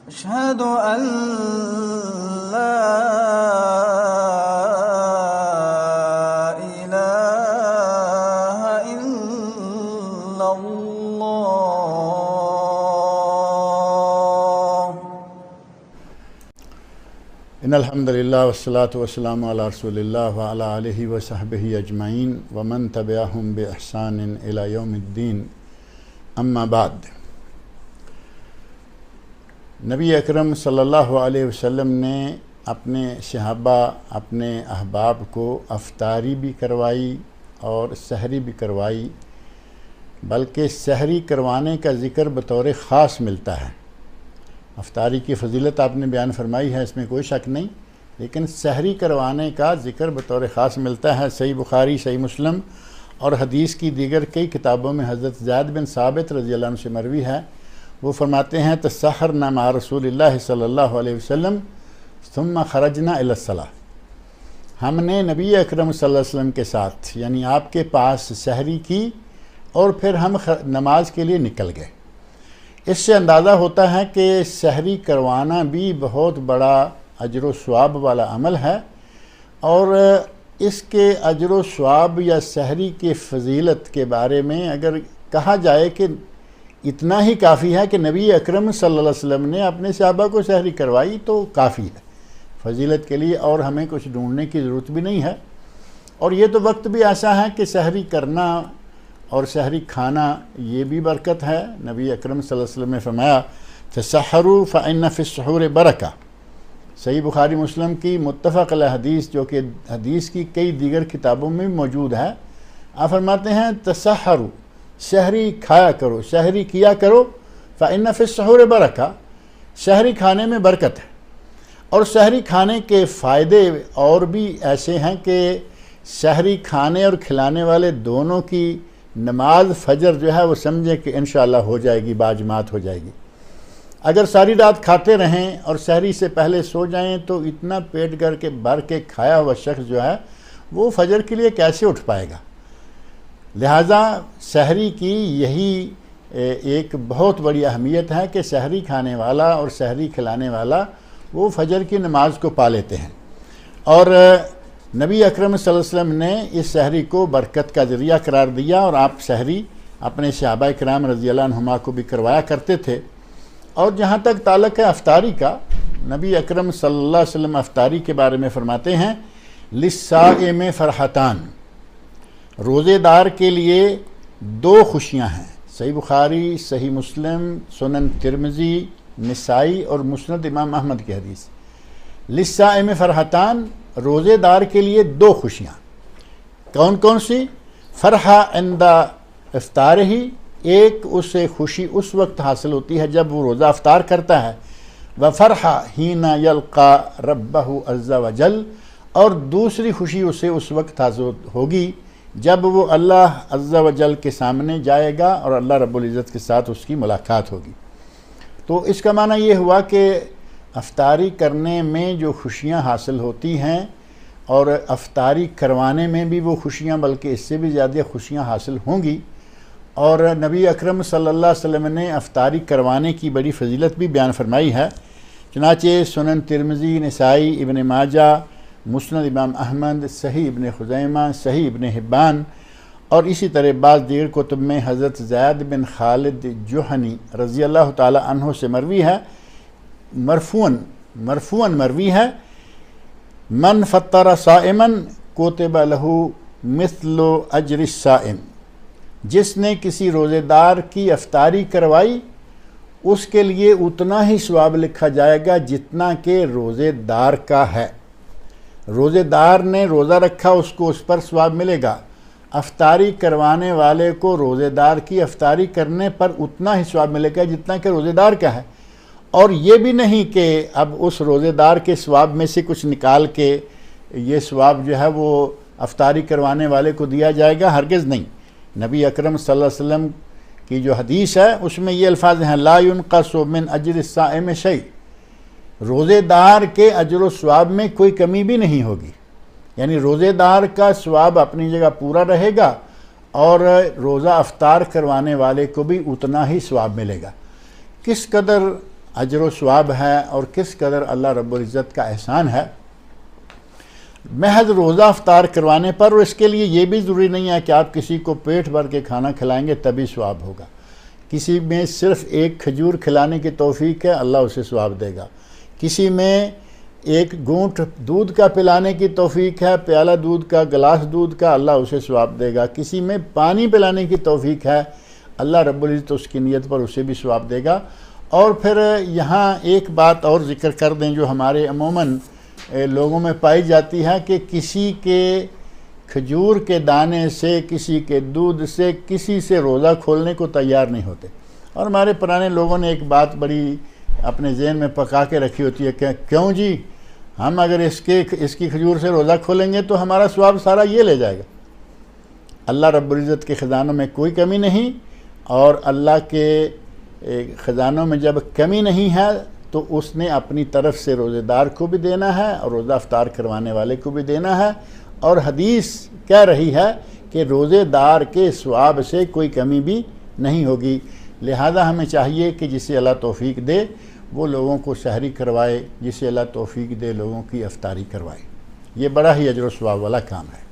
अशहदु अन ला इलाहा इल्लल्लाह। इन्नल हम्दुलिल्लाह वस्सलातु वस्सलामु अला रसूलिल्लाह व अला आलिहि व सहबिहि अजमईन व मन तबिअहुम बि इहसानिन इला यौमिद्दीन। अम्मा बाद। नबी अकरम सल्लल्लाहु अलैहि वसल्लम ने अपने सहाबा, अपने अहबाब को अफ्तारी भी करवाई और सहरी भी करवाई, बल्कि सहरी करवाने का ज़िक्र बतौर ख़ास मिलता है। अफ्तारी की फ़जीलत आपने बयान फरमाई है, इसमें कोई शक नहीं, लेकिन सहरी करवाने का ज़िक्र बतौर ख़ास मिलता है। सही बुखारी, सही मुस्लिम और हदीस की दीगर कई किताबों में हज़रत ज़ैद बिन साबित रज़ियल्लाहु अन्हु से मरवी है। वो फरमाते हैं तसहरना मा रसूलिल्लाह सल्लल्लाहु अलैहि वसल्लम सुम्मा खरजना इला सलाह। हमने नबी अकरम सल्लल्लाहु अलैहि वसल्लम के साथ यानी आपके पास सहरी की और फिर हम नमाज के लिए निकल गए। इससे अंदाज़ा होता है कि सहरी करवाना भी बहुत बड़ा अजर व सवाब वाला अमल है, और इसके अजर व सवाब या सहरी के फ़जीलत के बारे में अगर कहा जाए कि इतना ही काफ़ी है कि नबी अकरम सल्लल्लाहु अलैहि वसल्लम ने अपने सहाबा को सहरी करवाई तो काफ़ी है फ़जीलत के लिए, और हमें कुछ ढूंढने की ज़रूरत भी नहीं है। और ये तो वक्त भी ऐसा है कि सहरी करना और सहरी खाना ये भी बरकत है। नबी अकरम सल्लल्लाहु अलैहि वसल्लम ने फरमाया तसहरु फ़इन्न फ़िस्सहूरि बरका। सही बुखारी मुस्लिम की मुत्तफ़क़ अलैह हदीस, जो कि हदीस की कई दीगर किताबों में मौजूद है। आप फरमाते हैं तसहरु, सहरी खाया करो, सहरी किया करो, फ़इन्न फ़िस्सहूरि बरका, सहरी खाने में बरकत है। और सहरी खाने के फ़ायदे और भी ऐसे हैं कि सहरी खाने और खिलाने वाले दोनों की नमाज फजर जो है वो समझें कि इंशाअल्लाह हो जाएगी, बाजमात हो जाएगी। अगर सारी रात खाते रहें और सहरी से पहले सो जाएं तो इतना पेट भर के खाया हुआ शख्स जो है वो फजर के लिए कैसे उठ पाएगा। लिहाजा सहरी की यही एक बहुत बड़ी अहमियत है कि सहरी खाने वाला और सहरी खिलाने वाला वो फजर की नमाज को पा लेते हैं। और नबी अकरम सल्लल्लाहु अलैहि वसल्लम ने इस सहरी को बरकत का ज़रिया करार दिया, और आप सहरी अपने सहाबा किराम रज़ियल्लाहु अन्हुमा को भी करवाया करते थे। और जहाँ तक ताल्लुक़ है अफ्तारी का, नबी अकरम सल्लल्लाहु अलैहि वसल्लम अफ्तारी के बारे में फ़रमाते हैं लिस्साइम फ़रहतान, रोज़ेदार के लिए दो खुशियाँ हैं। सही बुखारी, सही मुस्लिम, सुनन तिरमिज़ी, निसाई और मुस्नद इमाम अहमद की हदीस। लिस्साइम फ़रहतान, रोज़ेदार के लिए दो खुशियाँ। कौन कौन सी? फ़रहा इंदा इफ्तार ही, एक उसे खुशी उस वक्त हासिल होती है जब वो रोज़ा अफ्तार करता है। व फ़रहा हीना यल्क़ा रब्बहु अज़्ज़ा व जल, और दूसरी खुशी उसे उस वक्त हासिल होगी जब वो अल्लाह अज़्ज़ा व जल के सामने जाएगा और अल्लाह रब्बुल इज़्ज़त के साथ उसकी मुलाकात होगी। तो इसका माना ये हुआ कि अफ्तारी करने में जो खुशियाँ हासिल होती हैं और अफ्तारी करवाने में भी वो खुशियाँ, बल्कि इससे भी ज़्यादा खुशियाँ हासिल होंगी। और नबी अकरम सल्लल्लाहु अलैहि वसल्लम ने अफ्तारी करवाने की बड़ी फ़जीलत भी बयान फरमाई है। चुनाचे सुनन तिरमिज़ी, निसाई, इब्न माजा, मुस्नद इमाम अहमद, सही इब्न खुज़ैमा, सही इब्न हिब्बान और इसी तरह बाज़ दीगर कुतुब में हज़रत ज़ैद बिन खालिद जुहनी रज़ियल्लाहु ताला अन्हु से मरवी है, मरफ़ूअन मरवी है, मन फ़त्तर साइमन कुतिब लहू मिस्लु अज्रि साइम, जिसने किसी रोज़ेदार की अफ्तारी करवाई उसके लिए उतना ही सवाब लिखा जाएगा जितना कि रोज़ेदार का है। रोज़ेदार ने रोज़ा रखा, उसको उस पर सवाब मिलेगा। अफ्तारी करवाने वाले को रोज़ेदार की अफ्तारी करने पर उतना ही सवाब मिलेगा जितना कि रोज़ेदार का है। और ये भी नहीं कि अब उस रोज़ेदार के सवाब में से कुछ निकाल के ये सवाब जो है वो अफ्तारी करवाने वाले को दिया जाएगा, हरगिज़ नहीं। नबी अकरम सल्लल्लाहु अलैहि वसल्लम की जो हदीस है उसमें ये अल्फाज हैं ला युनक़सु मिन अज्रि साइम शै, रोज़ेदार के अजर व सवाब में कोई कमी भी नहीं होगी। यानी रोज़ेदार का सवाब अपनी जगह पूरा रहेगा और रोज़ा अफ्तार करवाने वाले को भी उतना ही सवाब मिलेगा। किस कदर अजर व सवाब है और किस कदर अल्लाह रब्बुल इज़्ज़त का एहसान है महज रोज़ा अफ्तार करवाने पर। और इसके लिए ये भी ज़रूरी नहीं है कि आप किसी को पेट भर के खाना खिलाएंगे तभी सवाब होगा। किसी में सिर्फ़ एक खजूर खिलाने की तौफीक है, अल्लाह उसे सवाब देगा। किसी में एक घूंट दूध का पिलाने की तौफीक है, प्याला दूध का, गिलास दूध का, अल्लाह उसे सवाब देगा। किसी में पानी पिलाने की तौफीक है, अल्लाह रब्बुल इज़्ज़त उसकी नीयत पर उसे भी सवाब देगा। और फिर यहाँ एक बात और ज़िक्र कर दें जो हमारे अमूमन लोगों में पाई जाती है कि किसी के खजूर के दाने से, किसी के दूध से, किसी से रोज़ा खोलने को तैयार नहीं होते। और हमारे पुराने लोगों ने एक बात बड़ी अपने ज़हन में पका के रखी होती है कि क्यों जी, हम अगर इसकी खजूर से रोज़ा खोलेंगे तो हमारा सवाब सारा ये ले जाएगा। अल्लाह रब्बुल इज़्ज़त के ख़ज़ानों में कोई कमी नहीं, और अल्लाह के ख़ज़ानों में जब कमी नहीं है तो उसने अपनी तरफ से रोज़ेदार को भी देना है और रोज़ा अफ्तार करवाने वाले को भी देना है। और हदीस कह रही है कि रोज़ेदार के सवाब से कोई कमी भी नहीं होगी। लिहाजा हमें चाहिए कि जिसे अल्लाह तौफीक दे वो लोगों को सहरी करवाए, जिसे अल्लाह तौफीक दे लोगों की अफ्तारी करवाए। ये बड़ा ही अजर व सवाब वाला काम है।